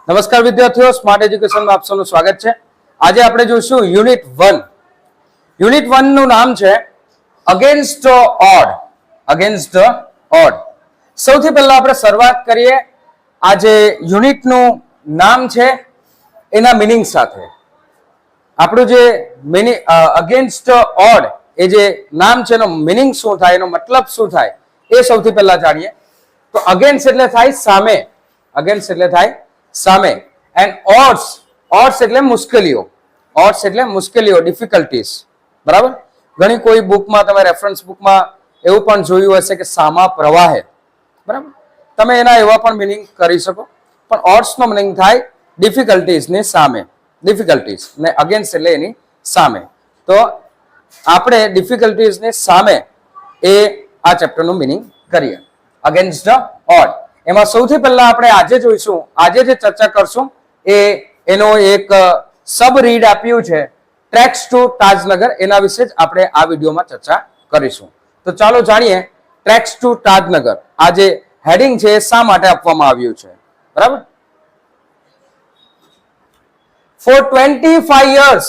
નમસ્કાર વિદ્યાર્થીઓ, સ્માર્ટ એજ્યુકેશનમાં આપ સૌનું સ્વાગત છે. આજે આપણે જોઈશું યુનિટ 1. યુનિટ 1 નું નામ છે અગેન્સ્ટ ઓડ. Against odd. સૌથી પહેલા આપણે શરૂઆત કરીએ આ જે યુનિટનું નામ છે એના મિનિંગ સાથે. આપણું જે મિનિંગ અગેન્સ્ટ ઓડ એ જે નામ છે એનો મિનિંગ શું થાય, એનો મતલબ શું થાય એ સૌથી પહેલા જાણીએ. તો અગેન્સ્ટ એટલે થાય સામે. અગેન્સ્ટ એટલે થાય સામે. એન્ડ ઓડ્સ, ઓડ્સ એટલે મુશ્કેલીઓ. ઓડ્સ એટલે મુશ્કેલીઓ, ડિફિકલ્ટીઝ. બરાબર. ઘણી કોઈ બુકમાં, તમે રેફરન્સ બુકમાં એવું પણ જોયું હશે કે સામા પ્રવાહે. બરાબર. તમે એના એવા પણ મિનિંગ કરી શકો, પણ ઓડ્સ નો મિનિંગ થાય ડિફિકલ્ટીઝ ની સામે. ડિફિકલ્ટીઝ ને અગેન્સ્ટ એટલે એની સામે. તો આપણે ડિફિકલ્ટીઝ ની સામે એ આ ચેપ્ટર નું મિનિંગ કરીએ. Against odd. એમાં સૌથી પહેલા આપણે આજે જોઈશું, આજે જે ચર્ચા કરશું એ એનો એક સબ રીડ આપ્યું છે ટ્રેક્સ ટુ તાજનગર. એના વિશે જ આપણે આ વિડીયોમાં ચર્ચા કરીશું. તો ચાલો જાણીએ ટ્રેક્સ ટુ તાજનગર. આ જે હેડિંગ છે એ શા માટે આપવામાં આવ્યું છે. બરાબર. ફોર 25 years,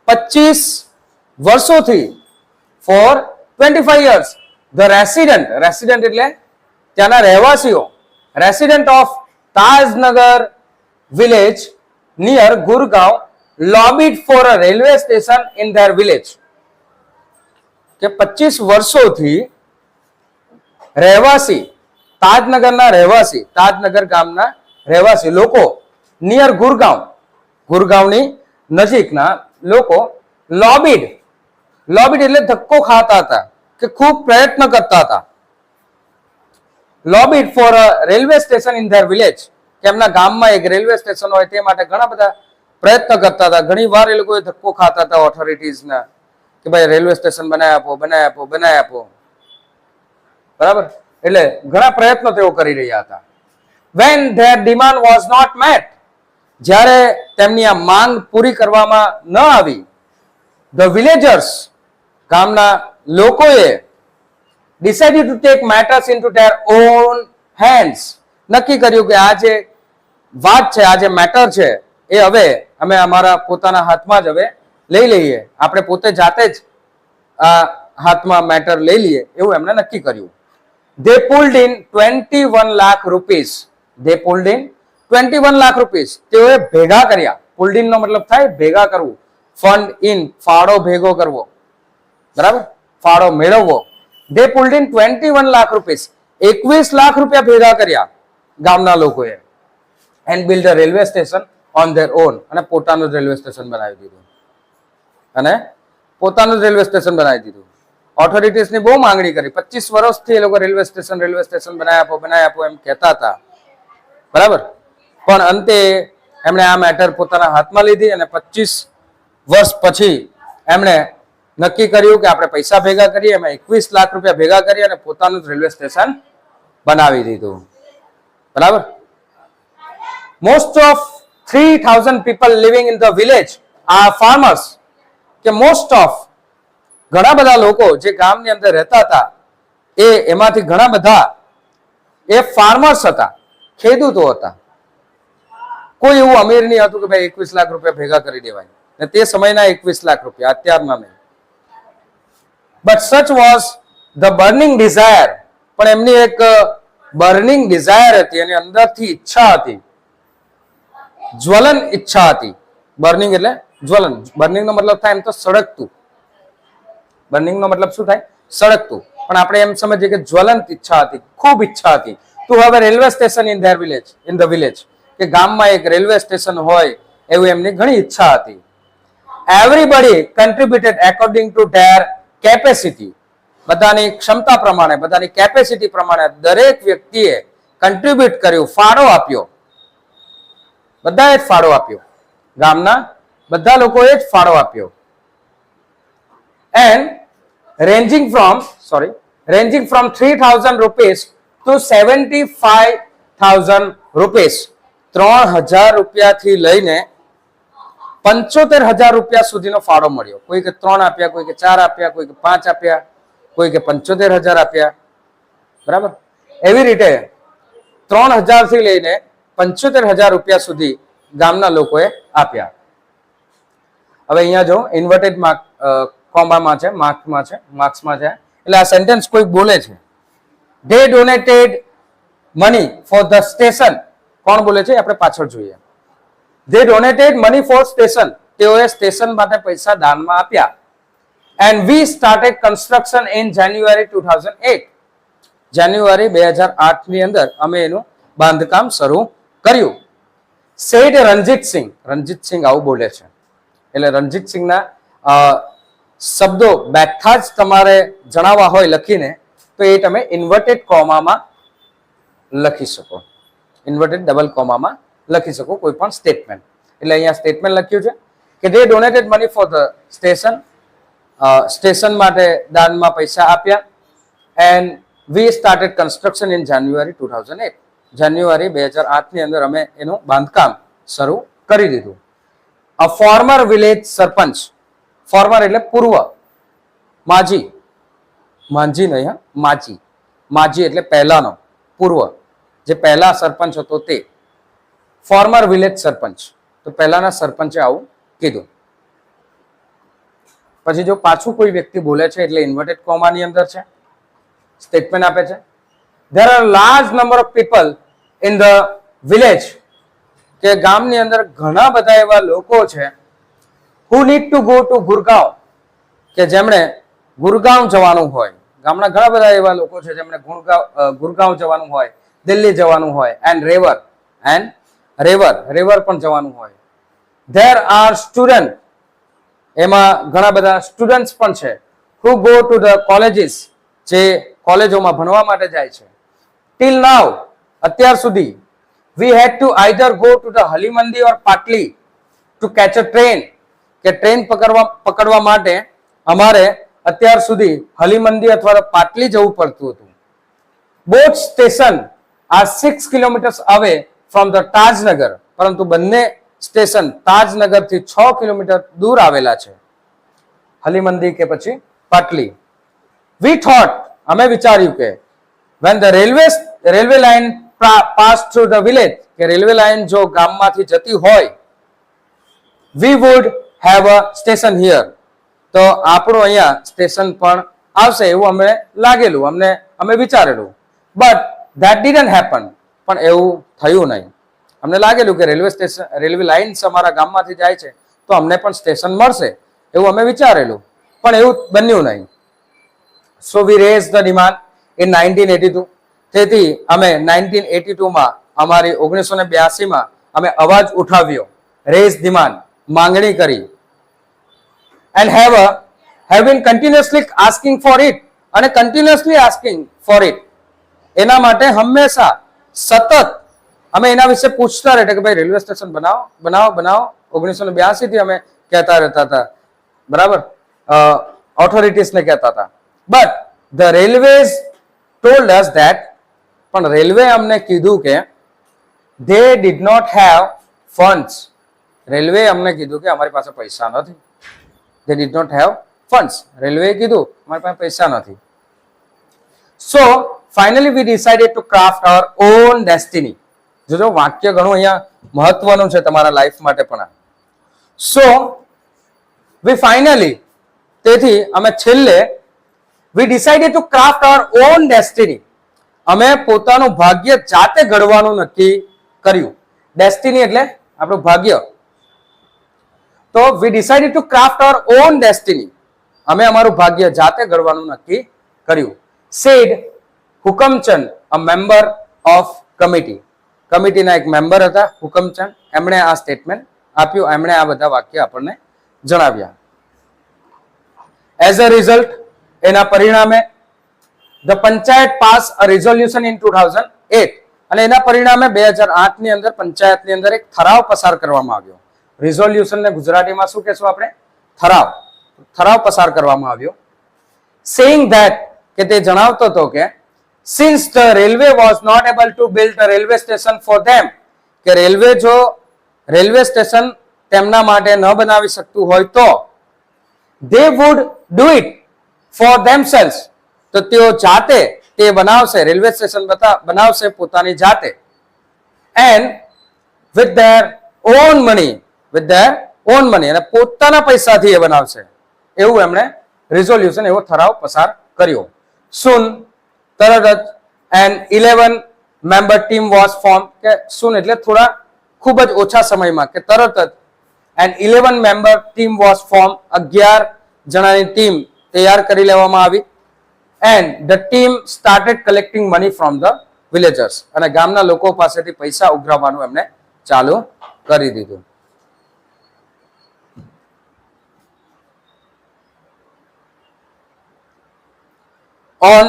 25 વર્ષોથી, four 25 years, the resident, resident એટલે ત્યાંના રહેવાસીઓ, resident of Tajnagar village near Gurgaon lobbied for a railway station in their village. કે 25 વર્ષોથી રહેવાસી, તાજનગરના રહેવાસી, તાજનગર ગામના રહેવાસી લોકો, નિયર ગુરગાંવ, ગુરગાંવની નજીકના લોકો લોબીડ, લોબીડ એટલે ધક્કો ખાતા હતા કે ખૂબ પ્રયત્ન કરતા હતા. Lobbied for a railway station in their village, કે એમના ગામમાં એક રેલવે સ્ટેશન હોય તે માટે ઘણા બધા પ્રયત્ન કરતા હતા. ઘણી વાર એ લોકોએ ધક્કો ખાતા હતા ઓથોરિટીઝના કે ભાઈ રેલવે સ્ટેશન બનાવી આપો, બનાવી આપો, બનાવી આપો. બરાબર. એટલે ઘણા પ્રયત્નો તેઓ કરી રહ્યા હતા. when their demand was not met, જ્યારે તેમની આ માંગ પૂરી કરવામાં ન આવી, the villagers, ગામના લોકોએ decided to take matters into their own hands, નક્કી કર્યું કે આ જે વાત છે, આ જે મેટર છે એ હવે અમે અમારા પોતાના હાથમાં જ હવે લઈ લઈએ. આપણે પોતે જાતે જ આ હાથમાં મેટર લઈ લઈએ એવું એમણે નક્કી કર્યું. they pulled in 21 lakh rupees. they pulled in 21 lakh rupees. તેઓએ ભેગા કર્યા. pulled in નો મતલબ થાય ભેગા કરવું. ફંડ ઇન, ફાળો ભેગો કરવો. બરાબર. ફાળો મેળવવો. they pulled in 21 lakh rupees. 21 lakh રૂપિયા ભેગા કર્યા ગામના લોકોએ. and build a railway station on their own. અને પોતાનું રેલવે સ્ટેશન બનાવી દીધું. અને પોતાનું રેલવે સ્ટેશન બનાવી દીધું. ઓથોરિટીઝની બહુ માંગણી કરી. 25 વર્ષથી એ લોકો રેલવે સ્ટેશન બનાવી આપો, બનાવી આપો એમ કહેતા હતા. બરાબર. પણ અંતે એમણે આ મેટર પોતાના હાથમાં લીધી અને 25 વર્ષ પછી એમણે નક્કી કર્યું કે આપણે પૈસા ભેગા કરીએ. એમાં 21 લાખ રૂપિયા ભેગા કરી અને પોતાનું રેલવે સ્ટેશન બનાવી દીધું. બરાબર. Most of 3000 people living in the village are farmers. કે મોસ્ટ ઓફ ઘણા બધા લોકો જે ગામની અંદર રહેતા હતા એમાંથી ઘણા બધા એ ફાર્મર્સ હતા, ખેડૂતો હતા. કોઈ એવું અમીર નહીં હતું કે ભાઈ 21 લાખ રૂપિયા ભેગા કરી દેવાય. ને તે સમયના 21 લાખ રૂપિયા, અત્યારના નહીં. બટ સચ વોઝ ધ બર્નિંગ ડિઝાયર. પણ એમની એક બર્નિંગ ડિઝાયર હતી, એની અંદરથી ઈચ્છા હતી, જ્વલન ઈચ્છા હતી. બર્નિંગ એટલે જ્વલન. બર્નિંગ નો મતલબ થાય એમ તો સળગતું. બર્નિંગ નો મતલબ શું થાય? સળગતું. પણ આપણે એમ સમજીએ કે જ્વલંત ઈચ્છા હતી, ખૂબ ઈચ્છા હતી. To have a railway station in their village, in the village. કે ગામમાં એક રેલવે સ્ટેશન હોય એવું એમની ઘણી ઈચ્છા હતી. Everybody contributed according to their capacity. બધાની ક્ષમતા પ્રમાણે, બધાની કેપેસિટી પ્રમાણે દરેક વ્યક્તિએ કન્ટ્રીબ્યુટ કર્યું, ફાળો આપ્યો. બધાએ જ ફાળો આપ્યો. ગામના બધા લોકોએ જ ફાળો આપ્યો. and ranging from 3000 rupees to 75000 rupees. 3000 રૂપિયાથી લઈને 75000 રૂપિયા સુધીનો ફાળો મળ્યો. કોઈ કે 3 આપ્યા, કોઈ કે 4 આપ્યા, કોઈ કે 5 આપ્યા, કોઈ કે 75000 આપ્યા. બરાબર. એવી રીતે 3000 થી લઈને 75,000 રૂપિયા સુધી ગામના લોકોએ આપ્યા. હવે અહીંયા જો ઇન્વર્ટેડ કોમામાં છે, માર્ક્સમાં છે, એટલે આ સેન્ટેન્સ કોઈ બોલે છે. They donated money for the station. કોણ બોલે છે આપણે પાછળ જોઈએ. They donated money for station. તેઓએ સ્ટેશન માટે પૈસા દાનમાં આપ્યા. And we started construction in January 2008. જાન્યુઆરી 2008 ની અંદર અમે એનું બાંધકામ શરૂ કર્યું. Said રણજીત સિંહ આવું બોલે છે. એટલે રણજીત સિંહના શબ્દો બેઠા જ તમારે જણાવવા હોય લખીને તો એ તમે ઇન્વર્ટેડ કોમામાં લખી શકો, ઇન્વર્ટેડ ડબલ કોમામાં લખી શકો કોઈ પણ સ્ટેટમેન્ટ. એટલે અહીંયા સ્ટેટમેન્ટ લખ્યું છે કે they donated money for the station. Station માટે દાનમાં પૈસા આપ્યા. and we started construction in January 2008. જાન્યુઆરી 2008 ની અંદર અમે એનું બાંધકામ શરૂ કરી દીધું. A former village sarpanch, former એટલે પૂર્વ, માજી નહીં હા, માજી એટલે પહેલાનો, પૂર્વ જે પહેલા સરપંચ હતો તે ફોર્મર વિલેજ સરપંચ. તો પહેલાના સરપંચે આવું કીધું. પછી જો પાછું કોઈ વ્યક્તિ બોલે છે એટલે ઇન્વર્ટેડ કોમાની અંદર છે, સ્ટેટમેન્ટ આપે છે. There are large number of people in the village. કે ગામની અંદર ઘણા બધા એવા લોકો છે who need to go to Gurgaon, કે જેમણે ગુરગાંવ જવાનું હોય. ગામના ઘણા બધા એવા લોકો છે જેમણે ગુરગાંવ જવાનું હોય, દિલ્હી જવાનું હોય. and રેવર પણ જવાનું હોય. There are students, એમાં ઘણા બધા સ્ટુડન્ટ્સ પણ છે who go to the colleges, જે કોલેજોમાં ભણવા માટે જાય છે. till now, અત્યાર સુધી we had to either go to the હલીમંદી or પાટલી to catch a train, કે ટ્રેન પકડવા માટે અમારે અત્યાર સુધી હલીમંદી અથવા પાટલી જવું પડતું હતું. both station are 6 kilometers away from the Tajnagar, પરંતુ બંને સ્ટેશન તાજનગર થી 6 કિલોમીટર દૂર આવેલા છે, હલીમંદી કે પછી પાટલી. we thought, અમે વિચાર્યું કે when the railway line passed through the village, કે રેલવે લાઈન જો ગામમાંથી જતી હોય, we would have a station here, તો આપણું અહીંયા સ્ટેશન પણ આવશે એવું અમને લાગેલું, અમે વિચારેલું. but that didn't happen, પણ એવું થયું નહીં. અમને લાગેલું કે રેલવે લાઈન અમારા ગામમાંથી જાય છે તો અમને પણ સ્ટેશન મળશે એવું અમે વિચારેલું, પણ એવું બન્યું નહીં. so we raised the demand in 1982. તેથી અમે 1982માં અમારી 1982માં અમે અવાજ ઉઠાવ્યો, રેઝ ડિમાન્ડ, માંગણી કરી. and have been continuously asking for it, અને continuously asking for it, એના માટે હંમેશા સતત અમે એના વિશે પૂછતા રહેતા કે ભાઈ રેલવે સ્ટેશન બનાવો. 1982 થી અમે કહેતા રહેતા હતા, બરાબર, ઓથોરિટીઝને કહેતા હતા. But the railways told us that, પણ રેલવે અમને કીધું કે they did not have funds. Railway અમને કીધું કે અમારી પાસે પૈસા નથી. they did not have funds. Railway કીધું અમારી પાસે પૈસા નથી. so finally we decided to craft our own destiny. જો વાક્ય ઘણું અહીંયા મહત્વનું છે તમારા લાઈફ માટે પણ. so we finally, તેથી અમે છેલ્લે we decided to craft our own destiny. અમે પોતાનું ભાગ્ય જાતે ઘડવાનું નક્કી કર્યું. ડેસ્ટિની એટલે આપણું ભાગ્ય. તો we decided to craft our own destiny. અમે અમારું ભાગ્ય જાતે ઘડવાનું નક્કી કર્યું. said Hukamchand, a member of committee. કમિટીના એક મેમ્બર હતા હુકમચંદ, એમણે આ સ્ટેટમેન્ટ આપ્યું, એમણે આ બધા વાક્ય આપણને જણાવ્યા. એઝ અ રિઝલ્ટ, એના પરિણામે the panchayat pass a resolution in 2008, અને એના પરિણામે 2008 ની અંદર પંચાયતની અંદર એક ઠરાવ પસાર કરવામાં આવ્યો. રિઝોલ્યુશન ને ગુજરાતીમાં શું કહેશું આપણે? ઠરાવ પસાર કરવામાં આવ્યો. saying that, કે તે જણાવતો હતો કે since the railway was not able to build a railway station for them, કે રેલવે જો રેલવે સ્ટેશન તેમના માટે ન બનાવી શકતું હોય તો they would do it for themselves, તો તેઓ જાતે તે બનાવશે, રેલવે સ્ટેશન બનાવશે પોતાની જાતે. and with their on money અને પોતાના પૈસાથી એ બનાવશે એવું એમણે રિઝોલ્યુશન એવો ઠરાવ પસાર કર્યો. સુન તરત જ an 11 member team was form કે સુન એટલે થોડા ખૂબ જ ઓછા સમયમાં કે તરત જ an 11 member team was form 11 જણાની ટીમ તૈયાર કરી લેવામાં આવી. And the team started collecting money from the villagers અને ગામના લોકો પાસેથી પૈસા ઉઘરાવવાનું એમને ચાલુ કરી દીધું. On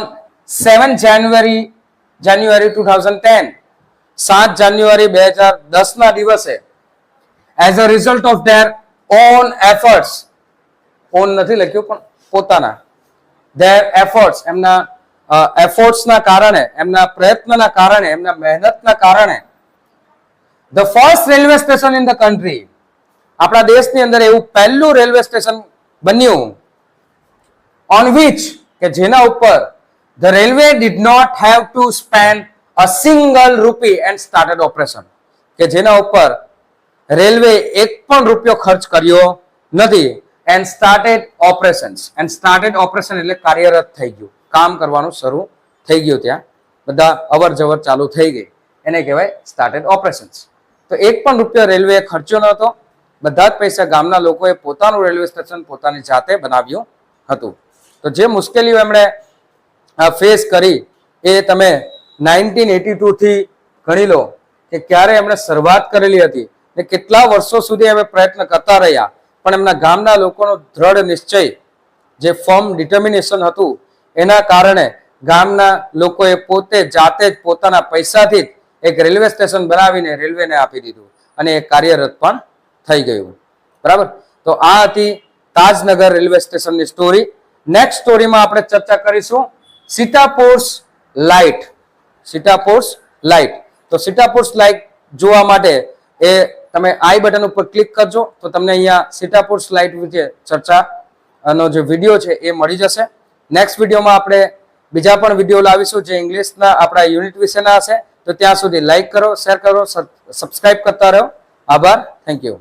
7 January 2010, 7 જાન્યુઆરી 2010 ના દિવસે as a result of their own efforts, own નથી લખ્યું પણ પોતાના, their efforts, એમના efforts ના કારણે, એમના પ્રયત્નના કારણે, એમના મહેનતના કારણે the first railway station in the country, આપણા દેશની અંદર એવું પહેલું રેલવે સ્ટેશન બન્યું on which કે જેના ઉપર the railway did not have to spend a single rupee and started operation, કે જેના ઉપર રેલવે એક પણ રૂપિયો ખર્ચ કર્યો નથી and started operations, and started operation એટલે કાર્યરત થઈ ગયું, કામ કરવાનું શરૂ થઈ ગયું, ત્યાં બધા અવર જવર ચાલુ થઈ ગઈ, એને કહેવાય started operations. તો એક પણ રૂપિયો રેલવે ખર્ચ્યો નહોતો, બધા જ પૈસા ગામના લોકોએ પોતાનું રેલવે સ્ટેશન પોતાની જાતે બનાવ્યું હતું. તો જે મુશ્કેલીઓ એમણે ફેસ કરી એ તમે 1982 થી ગણી લો કે ક્યારે એમણે શરૂઆત કરેલી હતી ને કેટલા વર્ષો સુધી એમણે પ્રયત્ન કરતા રહ્યા, પણ એમના ગામના લોકોનો દ્રઢ નિશ્ચય, જે ફર્મ ડિટર્મિનેશન હતું, એના કારણે ગામના લોકોએ પોતે જાતે જ પોતાના પૈસાથી જ એક રેલવે સ્ટેશન બનાવીને રેલવેને આપી દીધું અને એ કાર્યરત પણ થઈ ગયું. બરાબર. તો આ હતી તાજનગર રેલવે સ્ટેશનની સ્ટોરી. નેક્સ્ટ સ્ટોરીમાં આપણે ચર્ચા કરીશું સીતાપુર્સ લાઇટ. સીતાપુર્સ લાઇટ. તો સીતાપુર્સ લાઇટ જોવા માટે એ તમે આઈ બટન ઉપર ક્લિક કરજો તો તમને અહીંયા સીતાપુર્સ લાઇટ વિશે ચર્ચાનો જે વિડીયો છે એ મળી જશે. નેક્સ્ટ વિડીયોમાં આપણે બીજા પણ વિડીયો લાવીશું જે ઇંગ્લિશના આપણા યુનિટ વિશેના હશે. તો ત્યાં સુધી લાઇક કરો, શેર કરો, સબસ્ક્રાઇબ કરતા રહો. આભાર. Thank you.